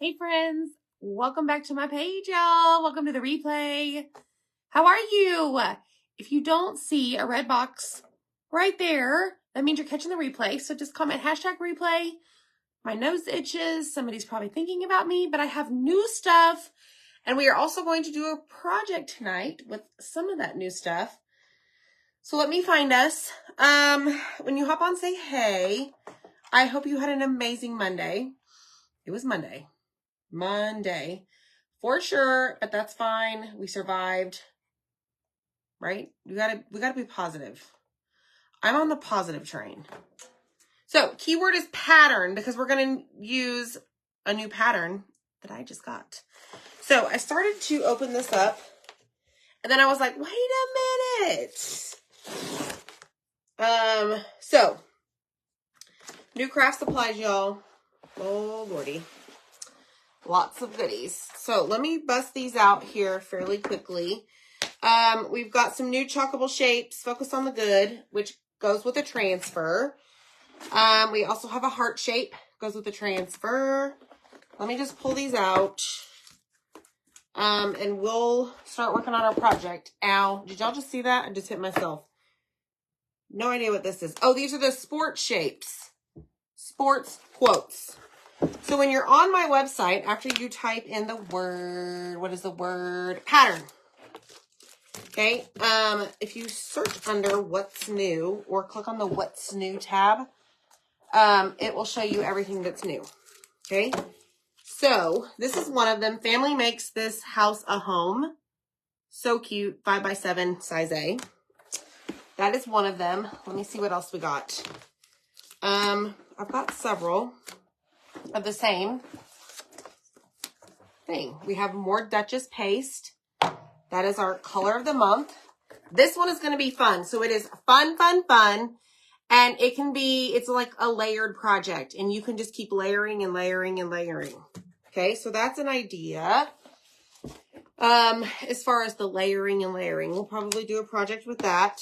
Hey friends, welcome back to my page, y'all. Welcome to the replay. How are you? If you don't see a red box right there, that means you're catching the replay. So just comment hashtag replay. My nose itches. Somebody's probably thinking about me, but I have new stuff. And we are also going to do a project tonight with some of that new stuff. So let me find us. When you hop on, say hey. I hope you had an amazing Monday. It was Monday for sure, but that's fine. We survived, right? We gotta be positive. I'm on the positive train. So keyword is pattern because we're going to use a new pattern that I just got. So I started to open this up and then I was like, wait a minute. So new craft supplies, y'all. Oh, Lordy. Lots of goodies. So let me bust these out here fairly quickly. We've got some new chalkable shapes, focus on the good, which goes with a transfer. We also have a heart shape, goes with the transfer. Let me just pull these out. And we'll start working on our project. Ow, did y'all just see that? I just hit myself. No idea what this is. Oh, these are the sports shapes. Sports quotes. So when you're on my website, after you type in the word, what is the word? Pattern. Okay. If you search under what's new or click on the what's new tab, it will show you everything that's new. Okay. So this is one of them. Family makes this house a home. So cute. 5x7 size A. That is one of them. Let me see what else we got. I've got several of the same thing. We have more Duchess paste. That is our color of the month. This one is going to be fun. So it is fun. And it can be, it's like a layered project. And you can just keep layering and layering and layering. Okay, so that's an idea. As far as the layering and layering, we'll probably do a project with that.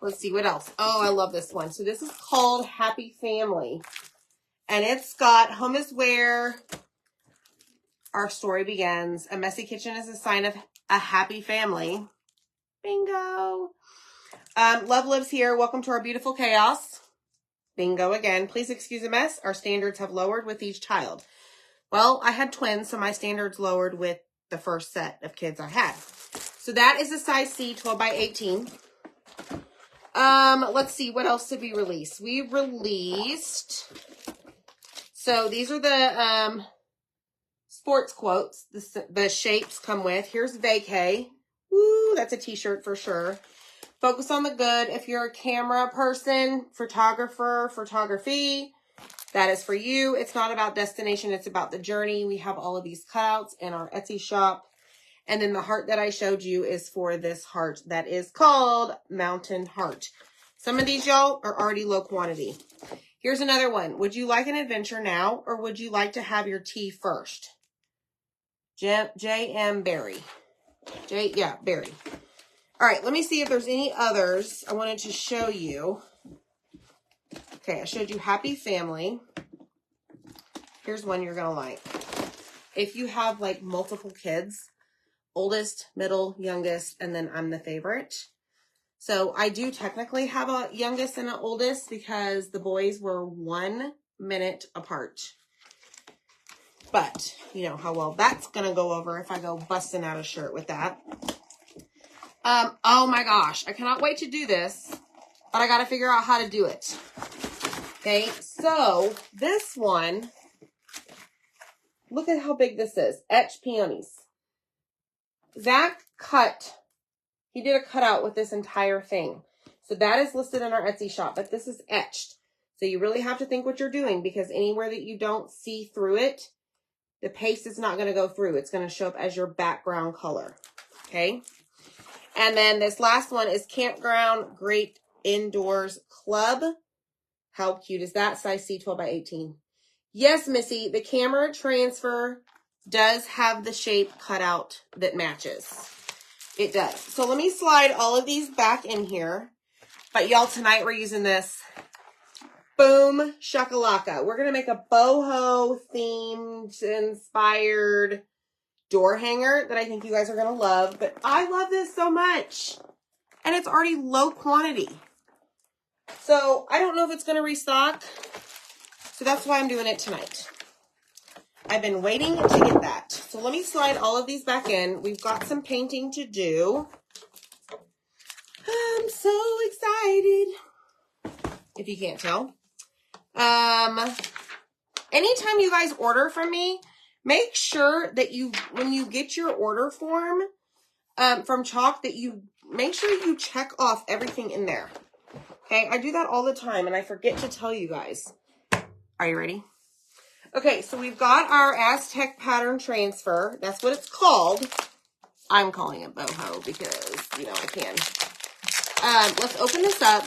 Let's see what else. Oh, I love this one. So this is called Happy Family. And it's got home is where our story begins. A messy kitchen is a sign of a happy family. Bingo. Love lives here. Welcome to our beautiful chaos. Bingo again. Please excuse a mess. Our standards have lowered with each child. Well, I had twins, so my standards lowered with the first set of kids I had. So that is a size C, 12x18. Let's see, what else did we release? We released, so these are the sports quotes. The shapes come with. Here's vacay. Woo, that's a t-shirt for sure. Focus on the good. If you're a camera person, photographer, photography, that is for you. It's not about destination. It's about the journey. We have all of these cutouts in our Etsy shop. And then the heart that I showed you is for this heart that is called Mountain Heart. Some of these, y'all, are already low quantity. Here's another one. Would you like an adventure now, or would you like to have your tea first? J.M. Barry. Barry. All right, let me see if there's any others I wanted to show you. Okay, I showed you Happy Family. Here's one you're going to like. If you have, like, multiple kids, oldest, middle, youngest, and then I'm the favorite. So I do technically have a youngest and an oldest because the boys were 1 minute apart. But you know how well that's going to go over if I go busting out a shirt with that. Oh my gosh, I cannot wait to do this, but I got to figure out how to do it. Okay, so this one, look at how big this is. Etched peonies. Zach he did a cutout with this entire thing. So that is listed in our Etsy shop, but this is etched. So you really have to think what you're doing because anywhere that you don't see through it, the paste is not going to go through. It's going to show up as your background color. Okay. And then this last one is Campground Great Indoors Club. How cute is that? Size C, 12x18. Yes, Missy, the camera transfer does have the shape cut out that matches. It does. So let me slide all of these back in here. But y'all, tonight we're using this Boom shakalaka. We're going to make a boho themed, inspired door hanger that I think you guys are going to love. But I love this so much. And it's already low quantity. So I don't know if it's going to restock. So that's why I'm doing it tonight. I've been waiting to get that. So let me slide all of these back in. We've got some painting to do. I'm so excited. If you can't tell. Anytime you guys order from me, make sure that when you get your order form from Chalk, that you make sure you check off everything in there. Okay, I do that all the time and I forget to tell you guys. Are you ready? Okay, so we've got our Aztec pattern transfer. That's what it's called. I'm calling it boho because, you know, I can. Let's open this up.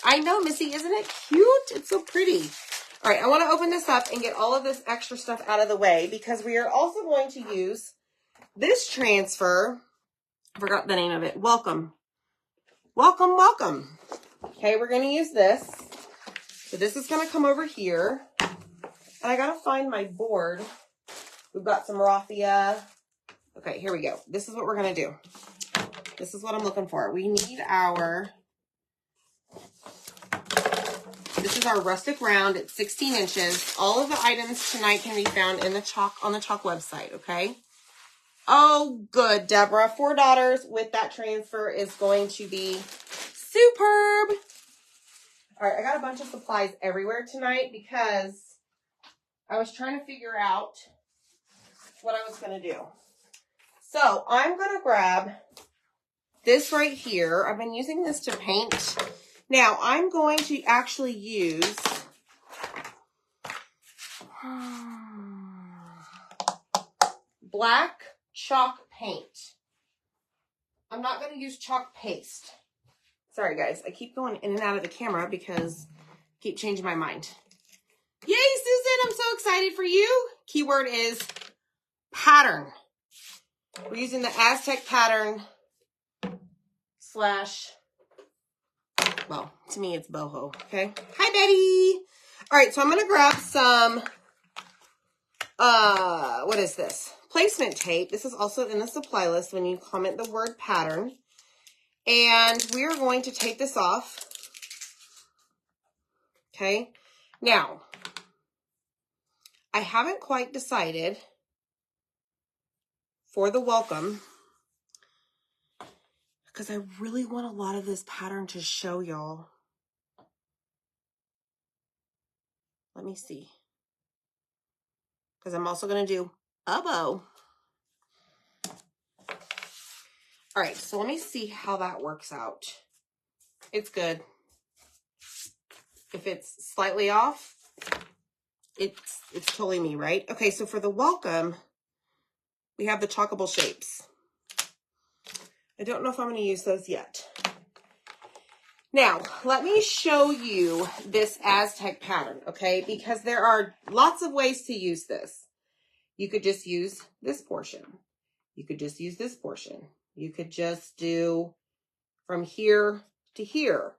I know, Missy, isn't it cute? It's so pretty. All right, I want to open this up and get all of this extra stuff out of the way because we are also going to use this transfer. I forgot the name of it. Welcome. Welcome, welcome. Okay, we're going to use this. So this is going to come over here. And I got to find my board. We've got some raffia. Okay, here we go. This is what we're going to do. This is what I'm looking for. We need our, this is our rustic round. It's 16 inches. All of the items tonight can be found in the Chalk, on the Chalk website, okay? Oh, good, Deborah. $4 with that transfer is going to be superb. All right, I got a bunch of supplies everywhere tonight because I was trying to figure out what I was going to do. So I'm going to grab this right here. I've been using this to paint. Now I'm going to actually use black chalk paint. I'm not going to use chalk paste. Sorry guys, I keep going in and out of the camera because I keep changing my mind. Yay, Susan, I'm so excited for you. Keyword is pattern. We're using the Aztec pattern slash, well, to me it's boho, okay? Hi, Betty. All right, so I'm going to grab some, what is this? Placement tape. This is also in the supply list when you comment the word pattern. And we're going to take this off. Okay. Now, I haven't quite decided for the welcome because I really want a lot of this pattern to show y'all. Let me see. Because I'm also going to do a bow. All right, so let me see how that works out. It's good. If it's slightly off, it's totally me, right? Okay, so for the welcome, we have the chalkable shapes. I don't know if I'm going to use those yet. Now, let me show you this Aztec pattern, okay? Because there are lots of ways to use this. You could just use this portion. You could just use this portion. You could just do from here to here.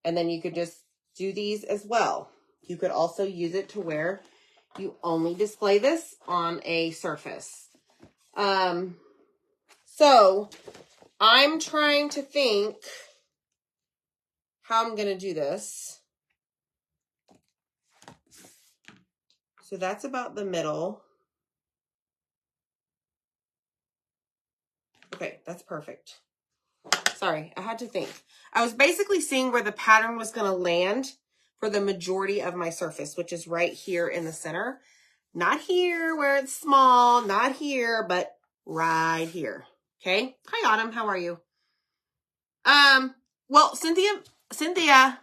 And then you could just do these as well. You could also use it to where you only display this on a surface. So I'm trying to think how I'm going to do this. So that's about the middle. Okay, that's perfect. Sorry, I had to think. I was basically seeing where the pattern was going to land for the majority of my surface, which is right here in the center. Not here where it's small, not here, but right here. Okay. Hi, Autumn. How are you? Well, Cynthia,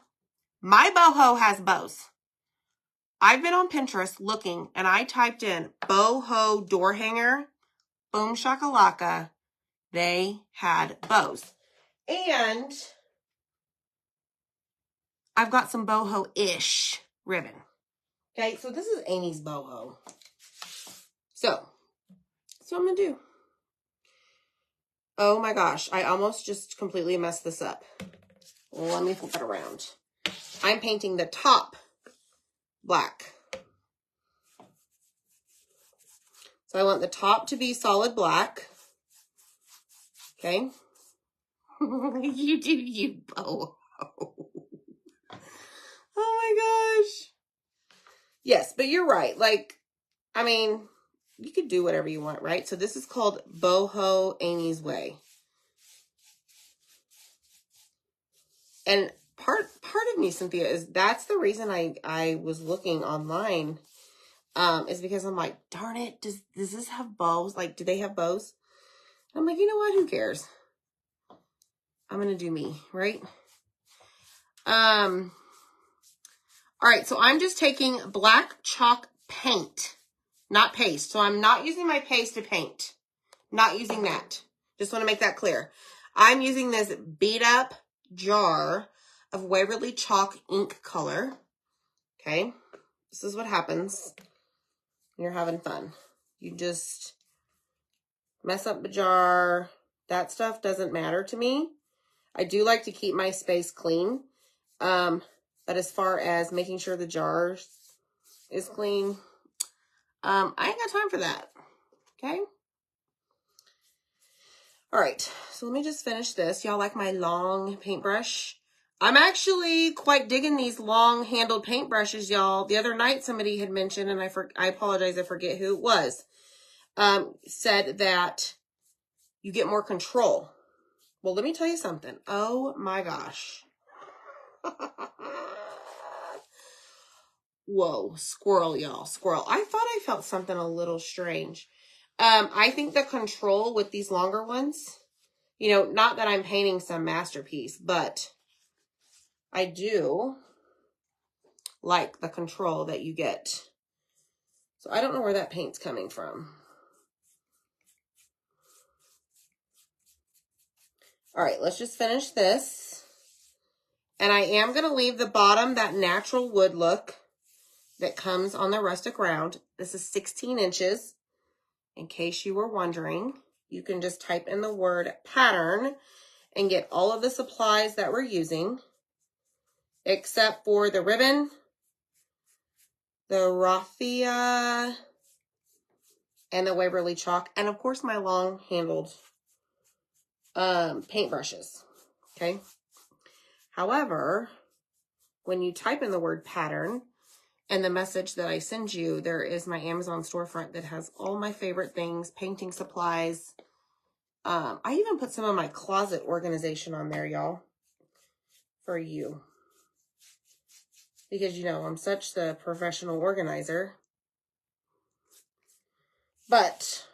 my boho has bows. I've been on Pinterest looking and I typed in boho door hanger, boom shakalaka. They had bows. And I've got some boho-ish ribbon. Okay, so this is Amy's boho. So, that's what I'm going to do. Oh my gosh, I almost just completely messed this up. Let me flip it around. I'm painting the top black. So I want the top to be solid black. Okay. You do you, BOHO. Oh my gosh. Yes, but you're right. Like, I mean, you could do whatever you want, right? So this is called BOHO Amy's Way. And part of me, Cynthia, is that's the reason I was looking online, is because I'm like, darn it, does this have bows? Like, do they have bows? I'm like, you know what? Who cares? I'm gonna do me, right? All right, so I'm just taking black chalk paint, not paste. So I'm not using my paste to paint. Not using that. Just want to make that clear. I'm using this beat up jar of Waverly Chalk ink color. Okay. This is what happens when you're having fun. You just mess up the jar. That stuff doesn't matter to me. I do like to keep my space clean. But as far as making sure the jar is clean, I ain't got time for that. Okay. All right, so let me just finish this. Y'all like my long paintbrush? I'm actually quite digging these long handled paintbrushes, y'all. The other night somebody had mentioned, and I apologize, I forget who it was, said that you get more control. Well, let me tell you something. Oh my gosh. Whoa, squirrel, y'all, squirrel. I thought I felt something a little strange. I think the control with these longer ones, you know, not that I'm painting some masterpiece, but I do like the control that you get. So I don't know where that paint's coming from. All right, let's just finish this. And I am going to leave the bottom, that natural wood look that comes on the rustic round. This is 16 inches. In case you were wondering, you can just type in the word pattern and get all of the supplies that we're using, except for the ribbon, the raffia, and the Waverly chalk, and of course my long-handled paintbrushes. Okay. However, when you type in the word pattern and the message that I send you, there is my Amazon storefront that has all my favorite things, painting supplies. I even put some of my closet organization on there, y'all, for you. Because, you know, I'm such the professional organizer. But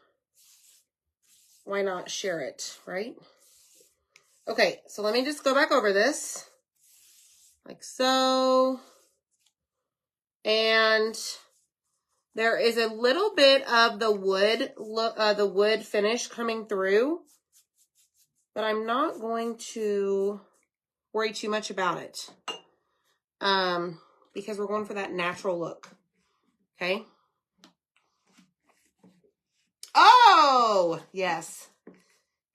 why not share it, right? Okay, so let me just go back over this. Like so. And there is a little bit of the wood look, the wood finish coming through, but I'm not going to worry too much about it, because we're going for that natural look. Okay. Oh yes,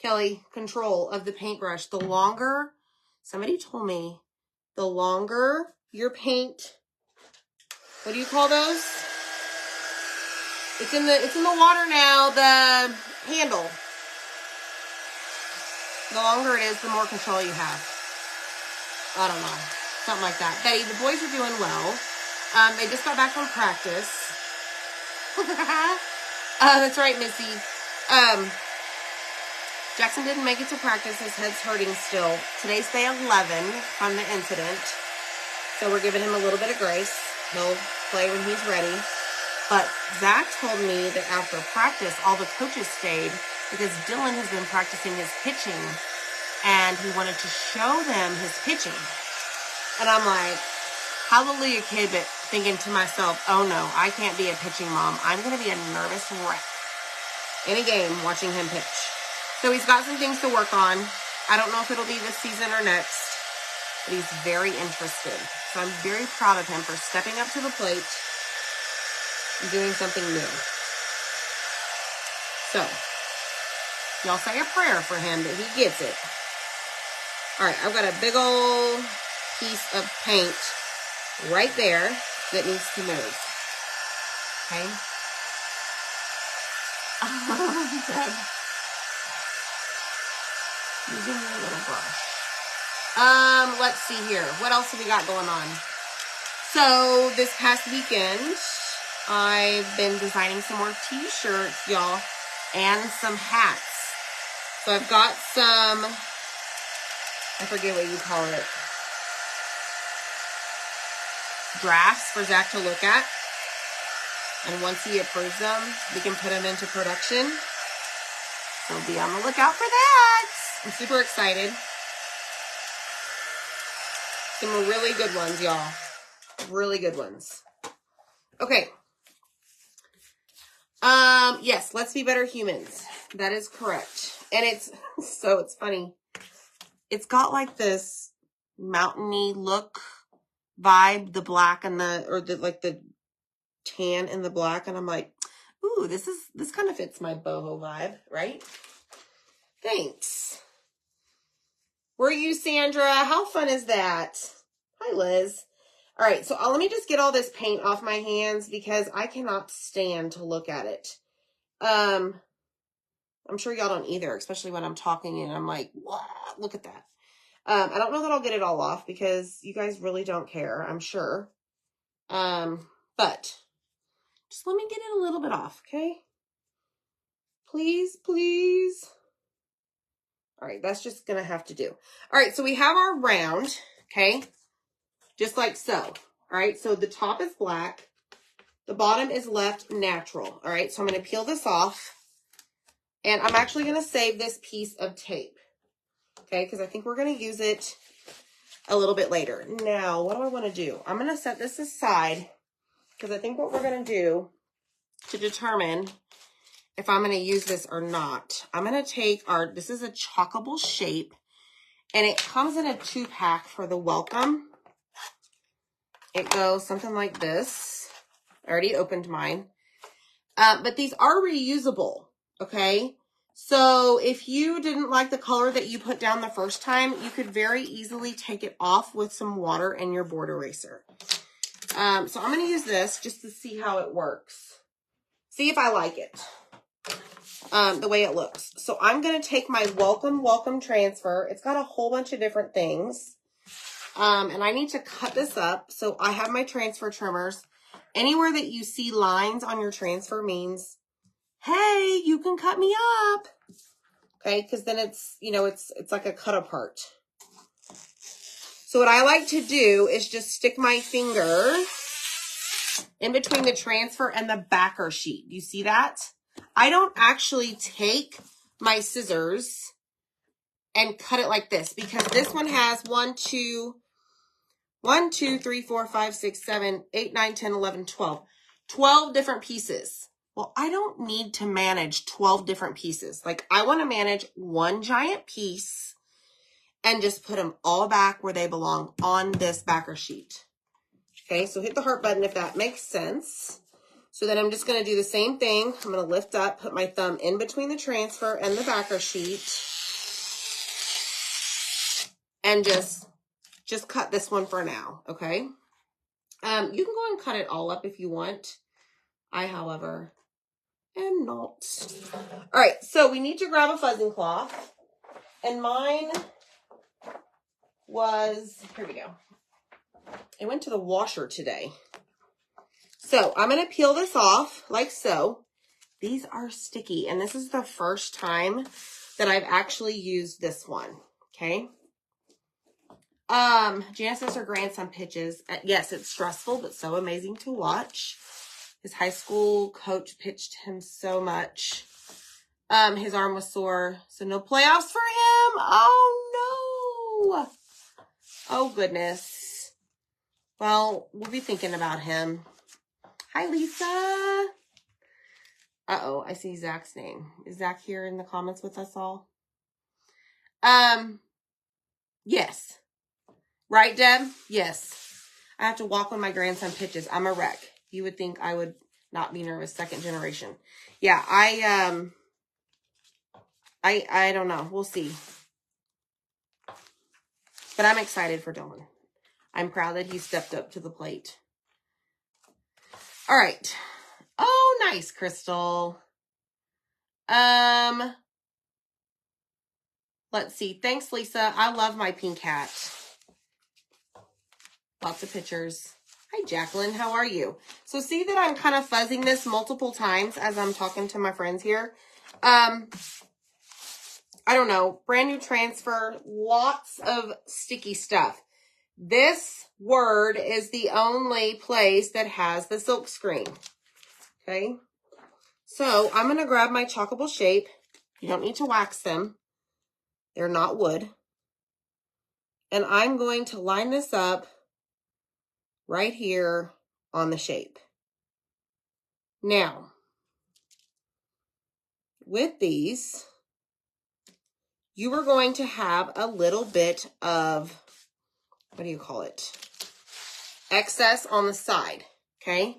Kelly, control of the paintbrush. The longer, somebody told me, the longer your paint. What do you call those? It's in the water now, the handle. The longer it is, the more control you have. I don't know. Something like that. Betty, the boys are doing well. They just got back from practice. That's right, Missy. Jackson didn't make it to practice. His head's hurting still. Today's day 11 from the incident. So we're giving him a little bit of grace. He'll play when he's ready. But Zach told me that after practice, all the coaches stayed because Dylan has been practicing his pitching and he wanted to show them his pitching. And I'm like, hallelujah, kid, but thinking to myself, oh no, I can't be a pitching mom. I'm going to be a nervous wreck in a game watching him pitch. So he's got some things to work on. I don't know if it'll be this season or next, but he's very interested. So I'm very proud of him for stepping up to the plate and doing something new. So, y'all say a prayer for him that he gets it. All right, I've got a big old piece of paint right there. that needs to move. Okay. Using a little brush. Let's see here. What else have we got going on? So this past weekend, I've been designing some more t-shirts, y'all, and some hats. So I've got some, I forget what you call it, drafts for Zach to look at. And once he approves them, we can put them into production. So be on the lookout for that. I'm super excited. Some really good ones, y'all. Really good ones. Okay. Yes, let's be better humans. That is correct. And it's funny. It's got like this mountainy look vibe, the black and the tan and the black, and I'm like, ooh, this kind of fits my boho vibe, right? Thanks. Were you, Sandra? How fun is that? Hi, Liz. All right, so let me just get all this paint off my hands because I cannot stand to look at it. I'm sure y'all don't either, especially when I'm talking and I'm like, what? Look at that. I don't know that I'll get it all off because you guys really don't care, I'm sure. But just let me get it a little bit off, okay? Please, please. All right, that's just gonna have to do. All right, so we have our round, okay? Just like so. All right, so the top is black. The bottom is left natural. All right, so I'm gonna peel this off. And I'm actually gonna save this piece of tape, okay? Because I think we're gonna use it a little bit later. Now, what do I wanna do? I'm gonna set this aside because I think what we're gonna do to determine if I'm gonna use this or not, I'm gonna take this is a chalkable shape, and it comes in a 2-pack for the welcome. It goes something like this. I already opened mine. But these are reusable, okay? So if you didn't like the color that you put down the first time, you could very easily take it off with some water and your board eraser. So I'm going to use this just to see how it works. See if I like it. The way it looks. So I'm going to take my welcome transfer. It's got a whole bunch of different things. And I need to cut this up. So I have my transfer trimmers. Anywhere that you see lines on your transfer means, hey, you can cut me up. Okay, because then it's, it's like a cut apart. So what I like to do is just stick my finger in between the transfer and the backer sheet. You see that? I don't actually take my scissors and cut it like this because this one has 1, 2, 3, 4, 5, 6, 7, 8, 9, 10, 11, 12. 12 different pieces. Well, I don't need to manage 12 different pieces. Like, I want to manage one giant piece and just put them all back where they belong on this backer sheet. Okay, so hit the heart button if that makes sense. So then I'm just going to do the same thing. I'm going to lift up, put my thumb in between the transfer and the backer sheet, and just cut this one for now, okay? You can go and cut it all up if you want. I, however, am not. All right, so we need to grab a fuzzing cloth. And mine was, here we go. I went to the washer today. So I'm going to peel this off like so. These are sticky, and this is the first time that I've actually used this one, okay? Janice says her grandson pitches. Yes, it's stressful, but so amazing to watch. His high school coach pitched him so much. His arm was sore, so no playoffs for him. Oh, no. Oh, goodness. Well, we'll be thinking about him. Hi, Lisa. Uh-oh, I see Zach's name. Is Zach here in the comments with us all? Yes. Right, Deb? Yes. I have to walk when my grandson pitches. I'm a wreck. You would think I would not be nervous. Second generation. Yeah, I don't know. We'll see. But I'm excited for Dylan. I'm proud that he stepped up to the plate. All right. Oh, nice, Crystal. Let's see. Thanks, Lisa. I love my pink hat. Lots of pictures. Hi, Jacqueline. How are you? So see that I'm kind of fuzzing this multiple times as I'm talking to my friends here. I don't know. Brand new transfer. Lots of sticky stuff. This word is the only place that has the silk screen. Okay. So I'm going to grab my chalkable shape. You don't need to wax them. They're not wood. And I'm going to line this up right here on the shape. Now, with these, you are going to have a little bit of, what do you call it? Excess on the side, okay?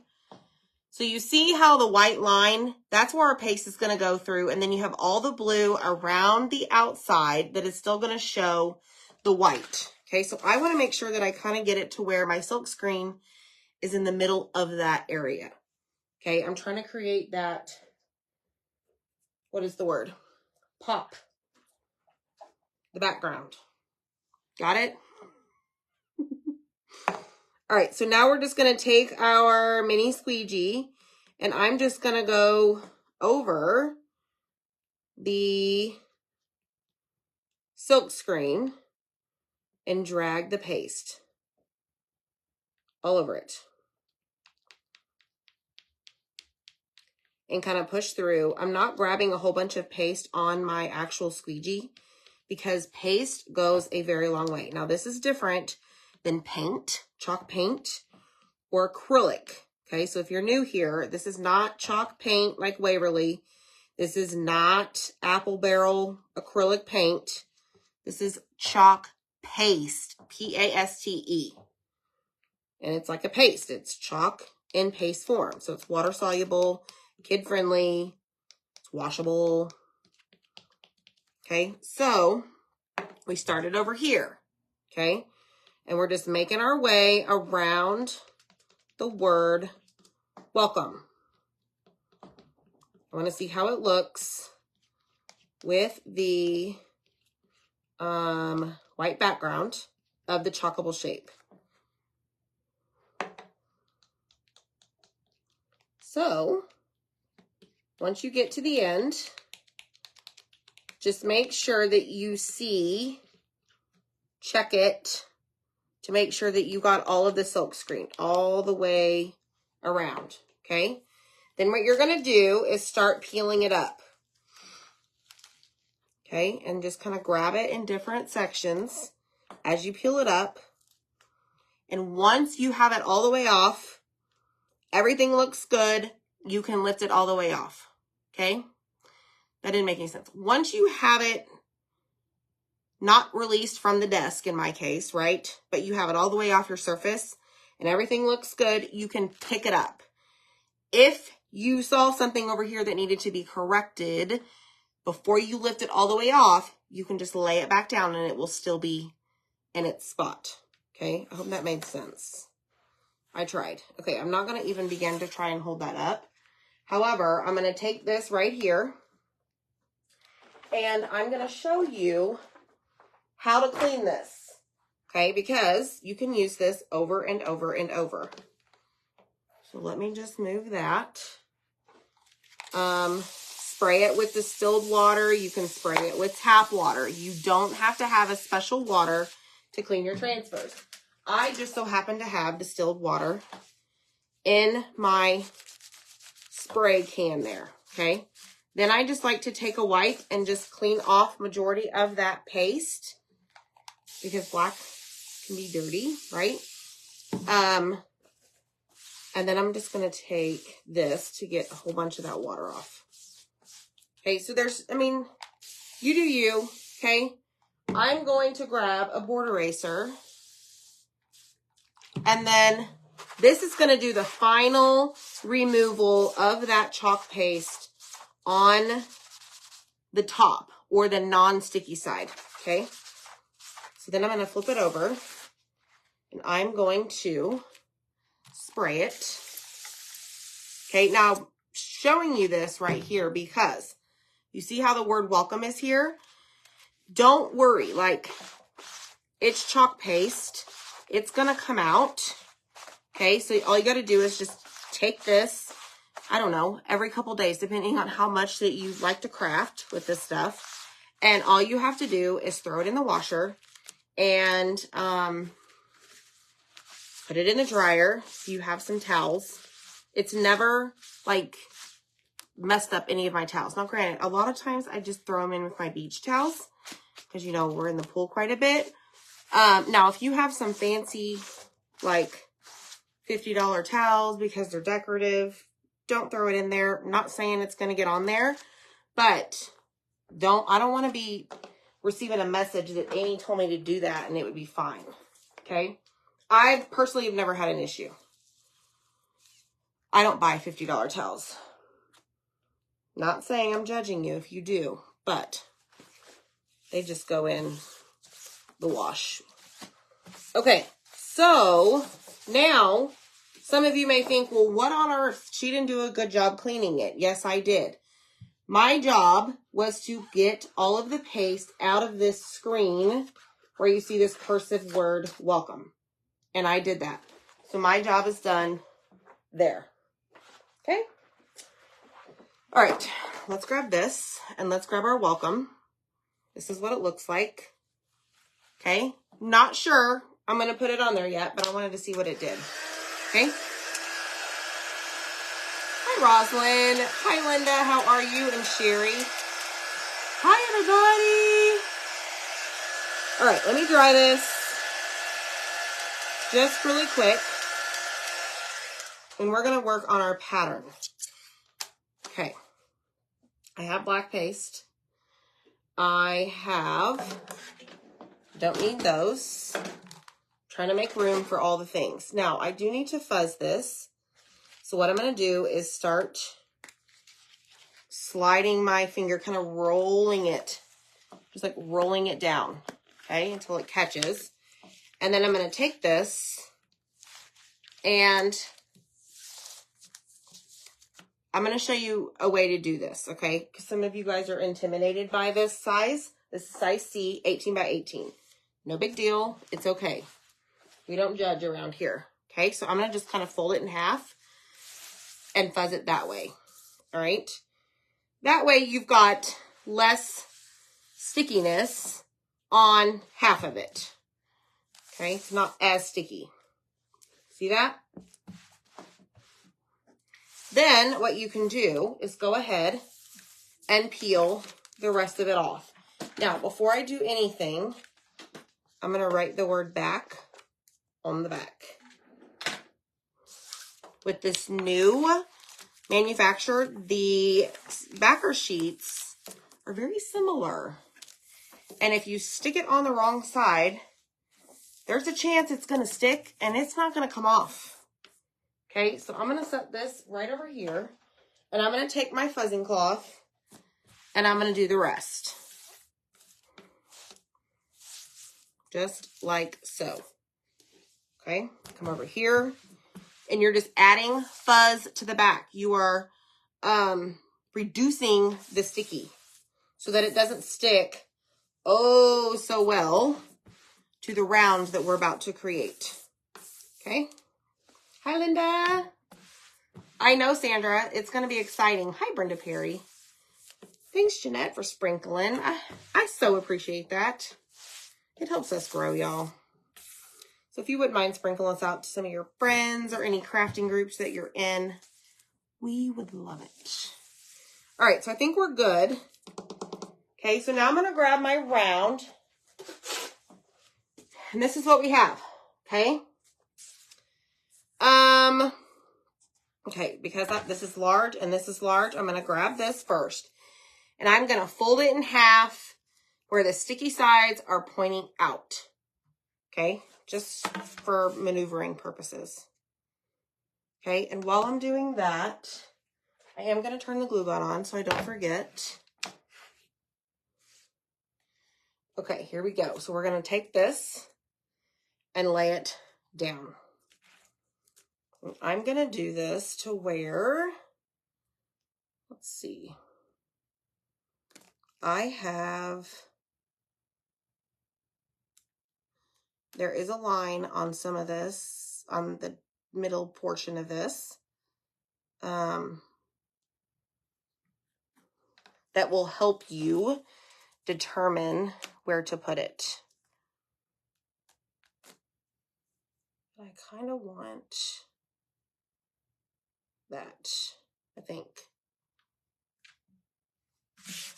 So you see how the white line, that's where our paste is going to go through, and then you have all the blue around the outside that is still going to show the white, okay? So I want to make sure that I kind of get it to where my silk screen is in the middle of that area, okay? I'm trying to create that, what is the word? Pop. The background. Got it? All right, so now we're just going to take our mini squeegee, and I'm just going to go over the silk screen and drag the paste all over it. And kind of push through. I'm not grabbing a whole bunch of paste on my actual squeegee because paste goes a very long way. Now, this is different than paint, chalk paint, or acrylic. Okay, so if you're new here, this is not chalk paint like Waverly. This is not apple barrel acrylic paint. This is chalk paste, P-A-S-T-E. And it's like a paste. It's chalk in paste form. So it's water soluble, kid friendly, it's washable. Okay, so we started over here. Okay, and we're just making our way around the word welcome. I want to see how it looks with the white background of the chalkable shape. So once you get to the end, just make sure that you see, check it to make sure that you got all of the silk screen all the way around, okay? Then what you're going to do is start peeling it up, okay? And just kind of grab it in different sections as you peel it up. And once you have it all the way off, everything looks good, you can lift it all the way off, okay? That didn't make any sense. Once you have it not released from the desk, in my case, right? But you have it all the way off your surface and everything looks good, you can pick it up. If you saw something over here that needed to be corrected before you lift it all the way off, you can just lay it back down and it will still be in its spot. Okay, I hope that made sense. I tried. Okay, I'm not going to even begin to try and hold that up. However, I'm going to take this right here and I'm going to show you how to clean this. Okay, because you can use this over and over and over. So let me just move that. Spray it with distilled water. You can spray it with tap water. You don't have to have a special water to clean your transfers. I just so happen to have distilled water in my spray can there, okay? Then I just like to take a wipe and just clean off majority of that paste because black can be dirty, right? And then I'm just going to take this to get a whole bunch of that water off. Okay, so there's, I mean, you do you, okay? I'm going to grab a board eraser. And then this is going to do the final removal of that chalk paste on the top or the non-sticky side, okay? So then I'm going to flip it over and I'm going to spray it Okay, now showing you this right here because you see how the word welcome is here? Don't worry, like it's chalk paste. It's going to come out. Okay, so all you got to do is just take this, I don't know, every couple days, depending on how much that you like to craft with this stuff. And all you have to do is throw it in the washer and put it in the dryer if you have some towels. It's never like messed up any of my towels. Now granted, a lot of times I just throw them in with my beach towels because, you know, we're in the pool quite a bit. Now if you have some fancy like $50 towels because they're decorative, don't throw it in there. I'm not saying it's going to get on there, but I don't want to be receiving a message that Amy told me to do that and it would be fine. Okay. I personally have never had an issue. I don't buy $50 towels. Not saying I'm judging you if you do, but they just go in the wash. Okay. So now some of you may think, well, what on earth? She didn't do a good job cleaning it. Yes, I did. My job was to get all of the paste out of this screen where you see this cursive word, welcome. And I did that. So my job is done there. Okay. All right. Let's grab this and let's grab our welcome. This is what it looks like. Okay. Not sure I'm going to put it on there yet, but I wanted to see what it did. Okay. Hi, Rosalind. Hi, Linda. How are you? And Sherry. Hi, everybody. All right, let me dry this just really quick. And we're going to work on our pattern. Okay. I have black paste. Don't need those. I'm trying to make room for all the things. Now, I do need to fuzz this. So what I'm going to do is start sliding my finger, kind of rolling it, just like rolling it down, okay, until it catches. And then I'm going to take this and I'm going to show you a way to do this, okay? Because some of you guys are intimidated by this size. This is size C, 18 by 18. No big deal. It's okay. We don't judge around here, okay? So I'm going to just kind of fold it in half and fuzz it that way, all right? That way you've got less stickiness on half of it, okay? It's not as sticky. See that? Then what you can do is go ahead and peel the rest of it off. Now, before I do anything, I'm going to write the word back on the back. With this new manufacturer, the backer sheets are very similar. And if you stick it on the wrong side, there's a chance it's going to stick and it's not going to come off. Okay, so I'm going to set this right over here. And I'm going to take my fuzzing cloth and I'm going to do the rest. Just like so. Okay, come over here. And you're just adding fuzz to the back. You are reducing the sticky so that it doesn't stick oh so well to the round that we're about to create. Okay. Hi, Linda. I know, Sandra. It's going to be exciting. Hi, Brenda Perry. Thanks, Jeanette, for sprinkling. I so appreciate that. It helps us grow, y'all. So if you wouldn't mind sprinkling us out to some of your friends or any crafting groups that you're in, we would love it. All right, so I think we're good. Okay, so now I'm going to grab my round. And this is what we have, okay? Okay, because this is large and this is large, I'm going to grab this first. And I'm going to fold it in half where the sticky sides are pointing out. Okay, just for maneuvering purposes. Okay, and while I'm doing that, I am going to turn the glue gun on so I don't forget. Okay, here we go. So we're going to take this and lay it down. And I'm going to do this to where let's see. I have, there is a line on some of this, on the middle portion of this, that will help you determine where to put it. I kind of want that, I think.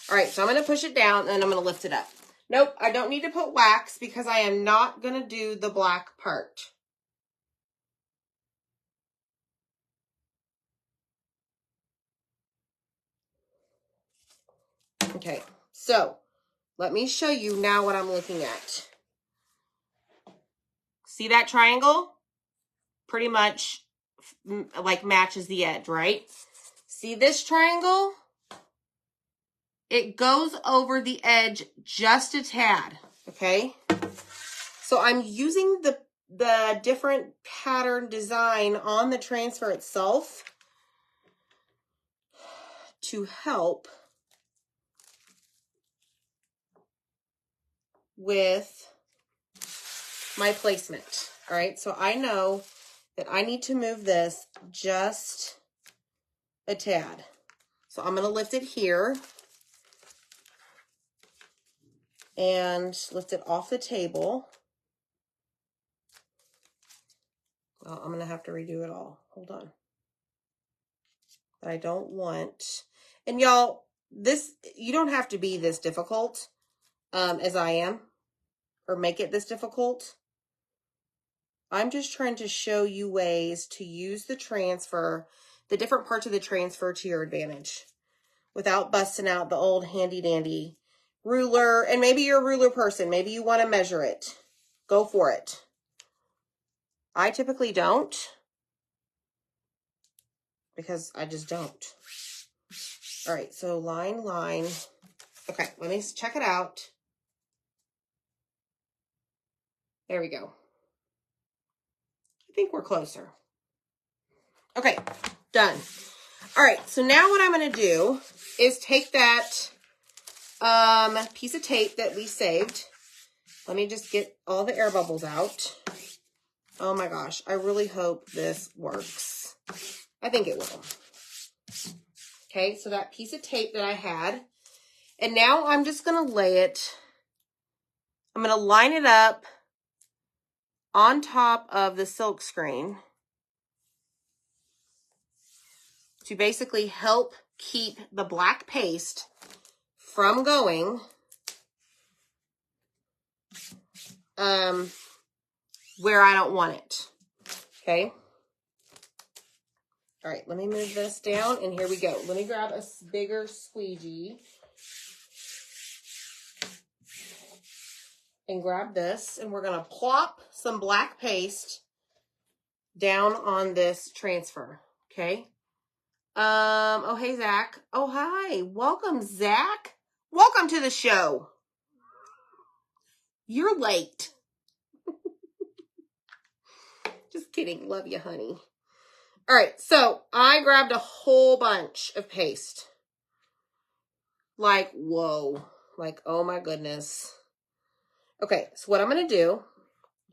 All right, so I'm going to push it down and I'm going to lift it up. Nope, I don't need to put wax because I am not going to do the black part. Okay, so let me show you now what I'm looking at. See that triangle? Pretty much like matches the edge, right? See this triangle? It goes over the edge just a tad, okay? So I'm using the different pattern design on the transfer itself to help with my placement. All right, so I know that I need to move this just a tad. So I'm going to lift it here and lift it off the table. Well, I'm going to have to redo it all. Hold on. But I don't want, and y'all, this, you don't have to be this difficult as I am, or make it this difficult. I'm just trying to show you ways to use the transfer, the different parts of the transfer to your advantage without busting out the old handy dandy ruler. And maybe you're a ruler person. Maybe you want to measure it. Go for it. I typically don't because I just don't. All right, so line. Okay, let me check it out. There we go. I think we're closer. Okay, done. All right, so now what I'm going to do is take that piece of tape that we saved. Let me just get all the air bubbles out. Oh my gosh, I really hope this works. I think it will. Okay, so that piece of tape that I had, and now I'm just going to lay it, I'm going to line it up on top of the silk screen to basically help keep the black paste from going where I don't want it. Okay. All right, let me move this down, and here we go. Let me grab a bigger squeegee and grab this, and we're going to plop some black paste down on this transfer, okay? Oh, hey, Zach. Oh, hi. Welcome, Zach. Welcome to the show. You're late. Just kidding. Love you, honey. All right, so I grabbed a whole bunch of paste. Like, whoa. Like, oh my goodness. Okay, so what I'm going to do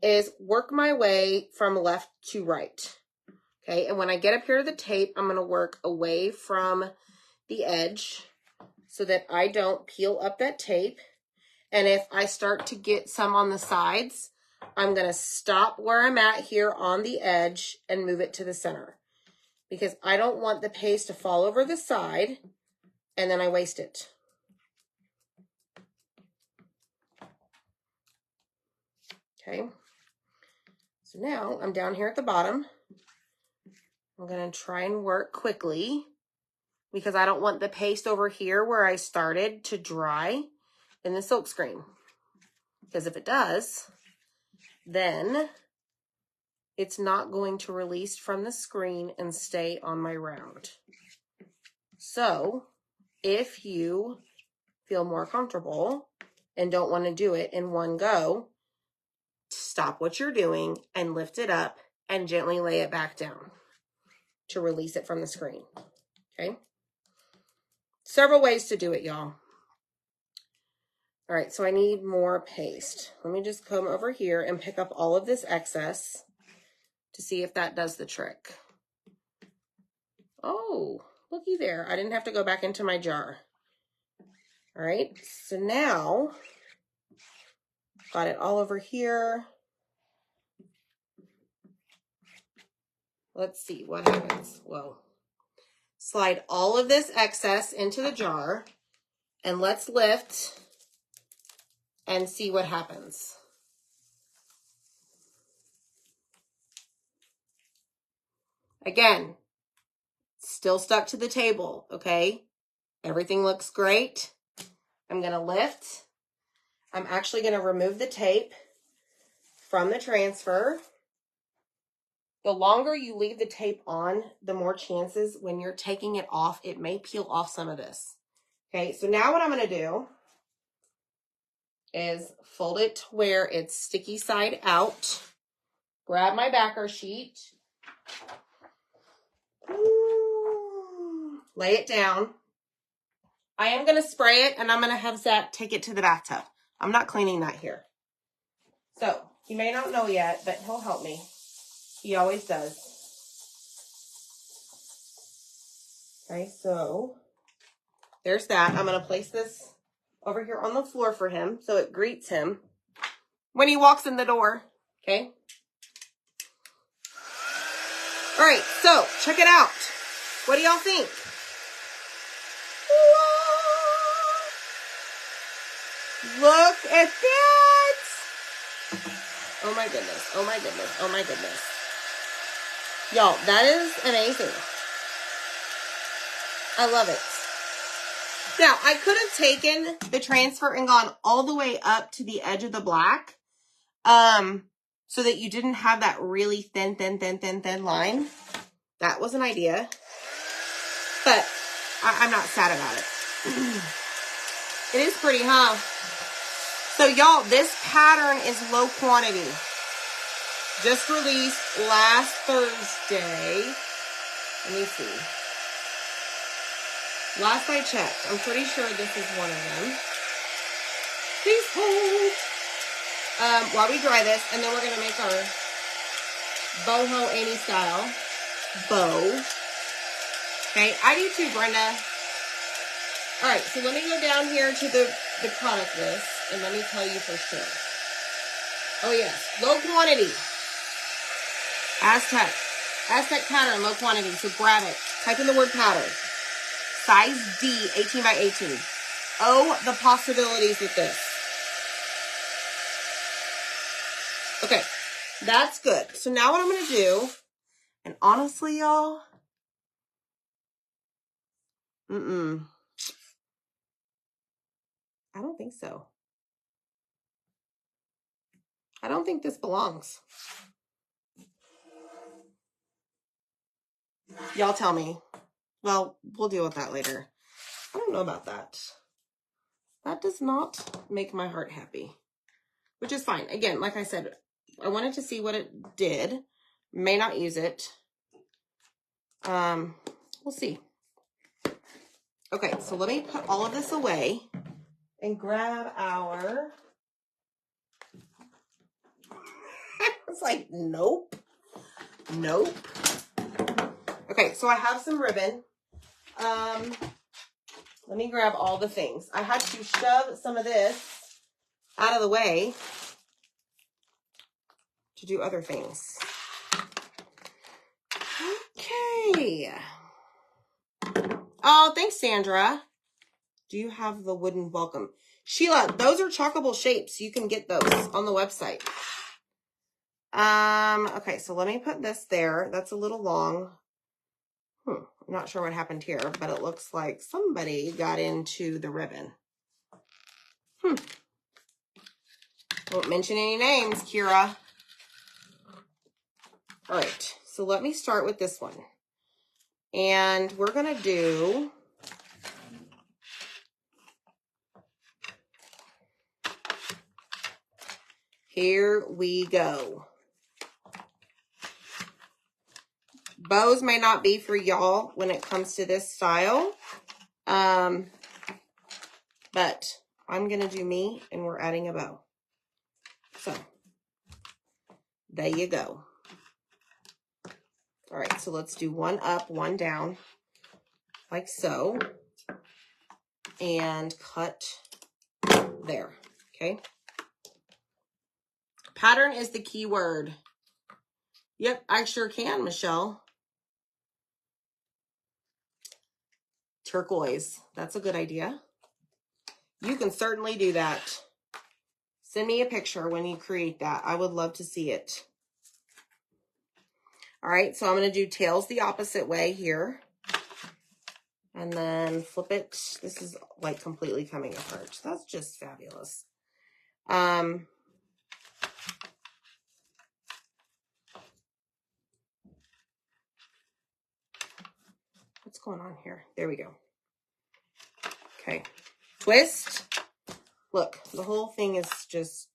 is work my way from left to right. Okay, and when I get up here to the tape, I'm going to work away from the edge so that I don't peel up that tape. And if I start to get some on the sides, I'm going to stop where I'm at here on the edge and move it to the center. Because I don't want the paste to fall over the side and then I waste it. Okay. So now I'm down here at the bottom. I'm going to try and work quickly because I don't want the paste over here where I started to dry in the silk screen. Because if it does, then it's not going to release from the screen and stay on my round. So if you feel more comfortable and don't want to do it in one go, stop what you're doing and lift it up and gently lay it back down to release it from the screen. Okay. Several ways to do it, y'all. All right, so I need more paste. Let me just come over here and pick up all of this excess to see if that does the trick. Oh, looky there. I didn't have to go back into my jar. All right, so now got it all over here. Let's see what happens. Whoa. Slide all of this excess into the jar and let's lift and see what happens. Again, still stuck to the table, okay? Everything looks great. I'm gonna lift. I'm actually gonna remove the tape from the transfer. The longer you leave the tape on, the more chances when you're taking it off, it may peel off some of this. Okay, so now what I'm gonna do is fold it to where it's sticky side out. Grab my backer sheet. Lay it down. I am going to spray it and I'm going to have Zach take it to the bathtub. I'm not cleaning that here. So, you may not know yet, but he'll help me. He always does. Okay, so there's that. I'm going to place this over here on the floor for him so it greets him when he walks in the door. Okay. All right, so check it out. What do y'all think? Look at that. Oh my goodness. Oh my goodness. Oh my goodness. Y'all, that is amazing. I love it. Now, I could have taken the transfer and gone all the way up to the edge of the black, so that you didn't have that really thin line. That was an idea. But I'm not sad about it. It is pretty, huh? So, y'all, this pattern is low quantity. Just released last Thursday. Let me see. Last I checked, I'm pretty sure this is one of them. Please hold. While we dry this, and then we're going to make our BOHO Amy style bow. Okay, I do too, Brenda. All right, so let me go down here to the product list, and let me tell you for sure. Oh, yes, low quantity. Aztec pattern, low quantity, so grab it. Type in the word pattern. Size D, 18 by 18. Oh, the possibilities with this. Okay, that's good. So now what I'm going to do, and honestly, y'all, I don't think so. I don't think this belongs. Y'all tell me. Well, we'll deal with that later. I don't know about that. That does not make my heart happy, which is fine. Again, like I said, I wanted to see what it did. May not use it. We'll see. Okay, so let me put all of this away and grab our... It's like, nope. Nope. Okay, so I have some ribbon. Let me grab all the things. I had to shove some of this out of the way to do other things. Okay. Oh, thanks, Sandra. Do you have the wooden welcome? Sheila, those are chalkable shapes. You can get those on the website. Okay, so let me put this there. That's a little long. I'm not sure what happened here, but it looks like somebody got into the ribbon. Won't mention any names, Kira. All right, so let me start with this one. And we're going to do... Here we go. Bows may not be for y'all when it comes to this style. But I'm going to do me, and we're adding a bow. So, there you go. All right, so let's do one up, one down, like so, and cut there, okay? Pattern is the key word. Yep, I sure can, Michelle. Turquoise, that's a good idea. You can certainly do that. Send me a picture when you create that. I would love to see it. All right, so I'm going to do tails the opposite way here. And then flip it. This is like completely coming apart. That's just fabulous. What's going on here? There we go. Okay. Twist. Look, the whole thing is just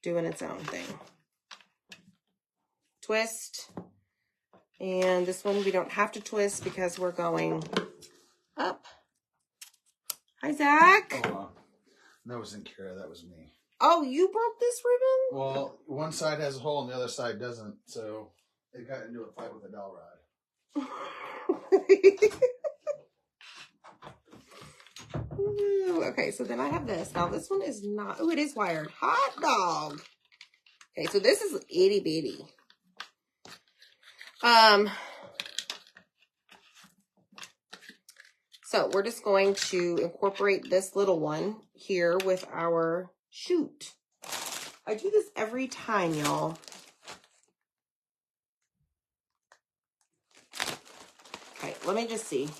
doing its own thing. Twist. And this one we don't have to twist because we're going up. Hi, Zach. Oh, that wasn't Kara, that was me. Oh, you broke this ribbon? Well, one side has a hole and the other side doesn't, so it got into a fight with a dowel rod. Okay, so then I have this. Now this one is not, oh, it is wired. Hot dog. Okay, so this is itty bitty. So we're just going to incorporate this little one here with our shoot. I do this every time, y'all. Okay, let me just see.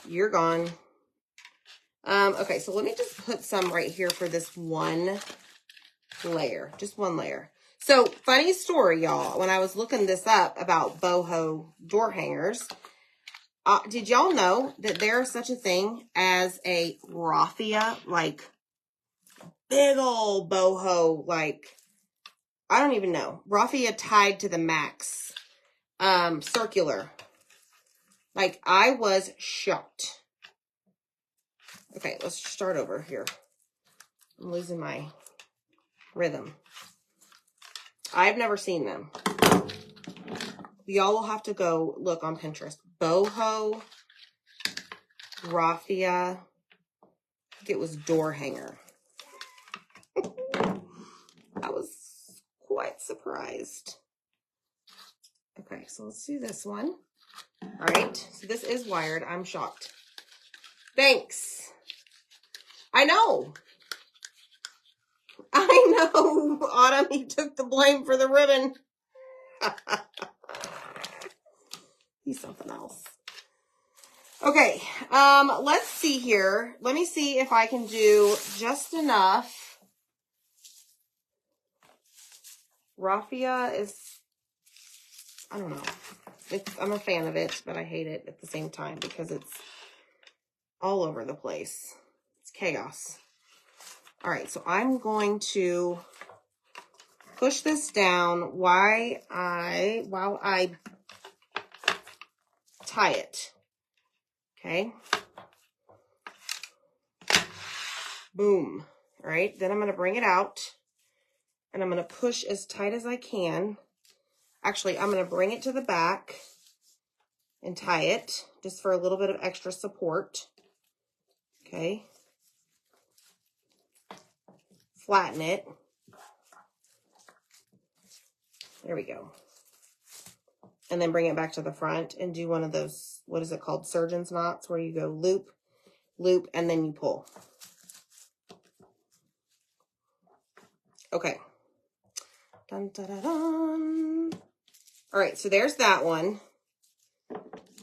You're gone. Okay, so let me just put some right here for this one layer, just one layer. So, funny story, y'all. When I was looking this up about BOHO door hangers, did y'all know that there's such a thing as a raffia, like big old BOHO, like, I don't even know, raffia tied to the max, circular. Like, I was shocked. Okay, let's start over here. I'm losing my rhythm. I've never seen them. Y'all will have to go look on Pinterest. BOHO raffia. I think it was door hanger. I was quite surprised. Okay, so let's do this one. All right, so this is wired. I'm shocked. Thanks. I know. I know, Autumn, he took the blame for the ribbon. He's something else. Okay, let's see here. Let me see if I can do just enough. Raffia is, I don't know. I'm a fan of it, but I hate it at the same time because it's all over the place. It's chaos. All right, so I'm going to push this down while I tie it. Okay. Boom. All right, then I'm going to bring it out and I'm going to push as tight as I can. Actually, I'm going to bring it to the back and tie it just for a little bit of extra support. Okay. Flatten it. There we go. And then bring it back to the front and do one of those, what is it called? Surgeon's knots, where you go loop, loop, and then you pull. Okay. Dun, dun, dun, dun. All right, so there's that one.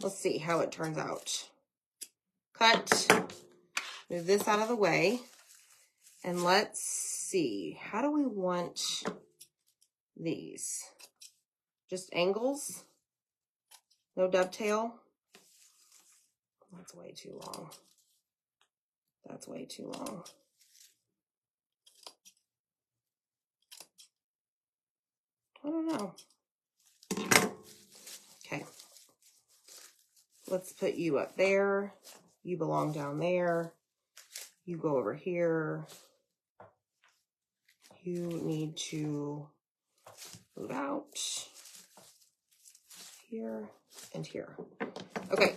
Let's see how it turns out. Cut. Move this out of the way. And let's see. How do we want these? Just angles? No dovetail? That's way too long. That's way too long. I don't know. Okay. Let's put you up there. You belong down there. You go over here. You need to move out here and here. Okay.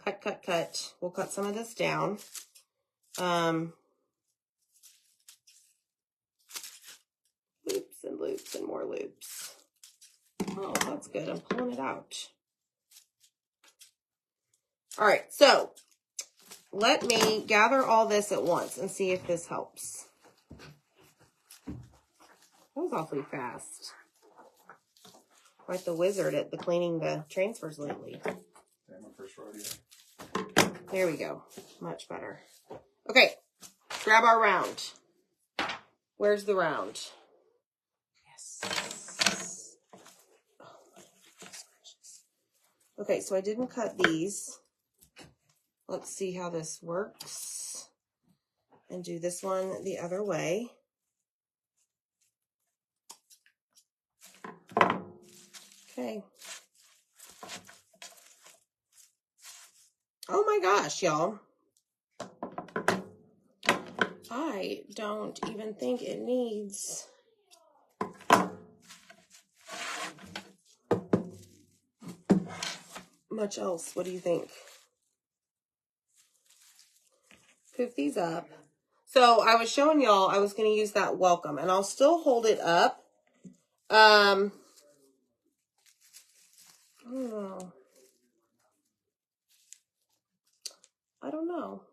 Cut, cut, cut. We'll cut some of this down. Loops and loops and more loops. Oh, that's good. I'm pulling it out. All right, so let me gather all this at once and see if this helps. That was awfully fast. Quite the wizard at the cleaning the transfers lately. Yeah, my first rodeo. There we go. Much better. Okay, grab our round. Where's the round? Yes. Oh my goodness. Okay, so I didn't cut these. Let's see how this works. And do this one the other way. Okay. Oh my gosh, y'all. I don't even think it needs much else. What do you think? Poof these up. So I was showing y'all I was going to use that welcome, and I'll still hold it up. I don't know. I don't know.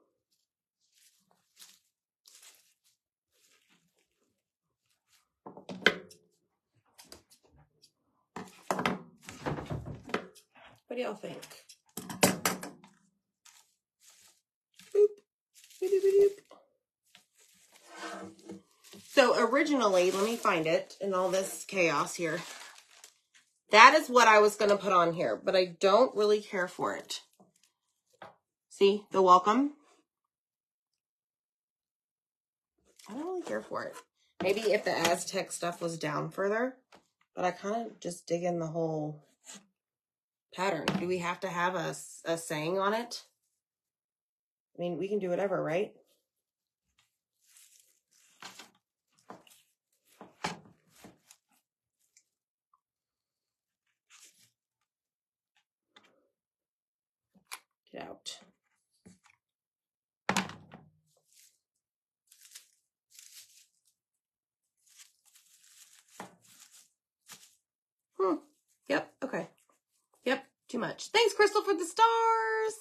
What do y'all think? Boop. Boop, boop, boop, boop. So originally, let me find it in all this chaos here. That is what I was going to put on here, but I don't really care for it. See, the welcome. I don't really care for it. Maybe if the Aztec stuff was down further, but I kind of just dig in the whole pattern. Do we have to have a saying on it? I mean, we can do whatever, right? Get out. Yep, okay. Yep, too much. Thanks, Crystal, for the stars.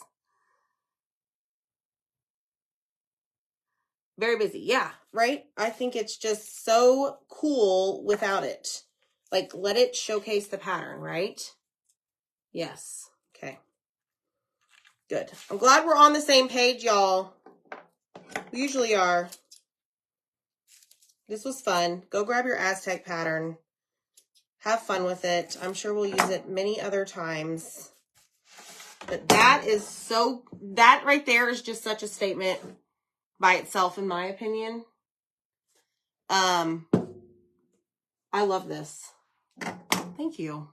Very busy. Yeah, right? I think it's just so cool without it. Like, let it showcase the pattern, right? Yes. Okay. Good. I'm glad we're on the same page, y'all. We usually are. This was fun. Go grab your Aztec pattern. Have fun with it. I'm sure we'll use it many other times. But that is so, that right there is just such a statement by itself, in my opinion. I love this. Thank you.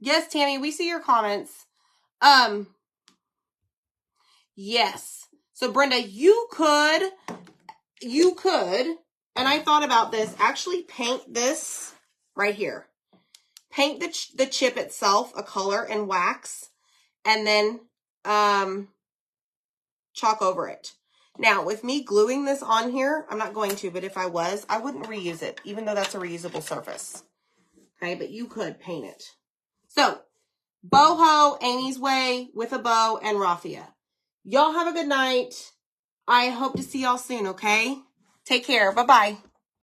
Yes, Tammy, we see your comments. Yes. So Brenda, you could, and I thought about this, actually paint this right here. Paint the chip itself a color and wax, and then chalk over it. Now, with me gluing this on here, I'm not going to, but if I was, I wouldn't reuse it, even though that's a reusable surface. Okay, but you could paint it. So, BOHO, Amy's Way, With a Bow, and Raffia. Y'all have a good night. I hope to see y'all soon, okay? Take care. Bye-bye.